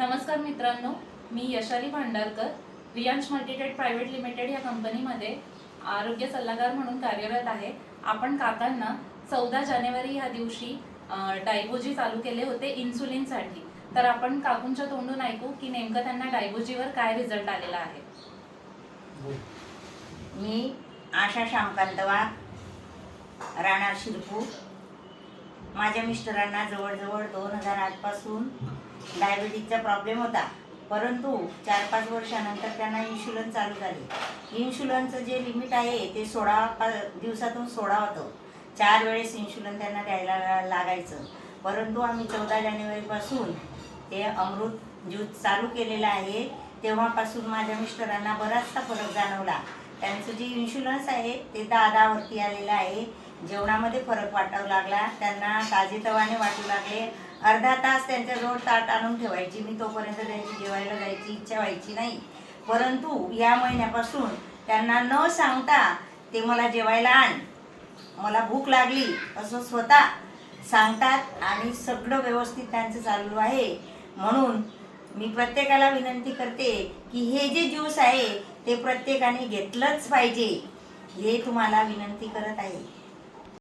नमस्कार मित्रांनो, मी यशाली Bhandarkar Riyansh मल्टीटेड private limited या कंपनीमध्ये आरोग्य सल्लागार म्हणून कार्यरत आहे। आपण काकांना 14 जानेवारी या दिवशी डायबोजी चालू केले होते इन्सुलिनसाठी। तर आपण काकूंच्या तोंडून ऐकू की नेमकं त्यांना डायबोजीवर काय रिझल्ट आलेला आहे। मी आशा शामकांत वाघ, राहणार शिरपूर। माझ्या मिस्टरांना जवळजवळ 2008 पासून डायबिटीजचा प्रॉब्लेम होता, परंतु 4-5 वर्षानंतर त्यांना इन्शुलिन चालू झाले। इन्शुलिनचं जे लिमिट आहे ते 16 दिवसातून 16 होतं। 4 वेळेस इन्शुलिन त्यांना द्यायला लागायचं, परंतु आम्ही 14 जानेवारीपासून ते अमृत ज्यूस चालू केलेलं आहे। तेव्हापासून माझ्या मिस्टरांना बराचसा फरक जाणवला। त्यांचं जे इन्शुलन्स आहे ते 10 वरती आलेलं आहे। जेवणामध्ये फरक वाटावं लागला, त्यांना ताजेतवाने वाटू लागले। अर्धा तास त्यांच्याजवळ ताट आणून ठेवायची मी, तोपर्यंत त्यांची जेवायला जायची इच्छा व्हायची नाही। परंतु या महिन्यापासून त्यांना न सांगता ते मला जेवायला आण, मला भूक लागली असं स्वतः सांगतात आणि सगळं व्यवस्थित त्यांचं चालू आहे। म्हणून मी प्रत्येकाला विनंती करते की हे जे ज्यूस आहे ते प्रत्येकाने घेतलंच पाहिजे, हे तुम्हाला विनंती करत आहे।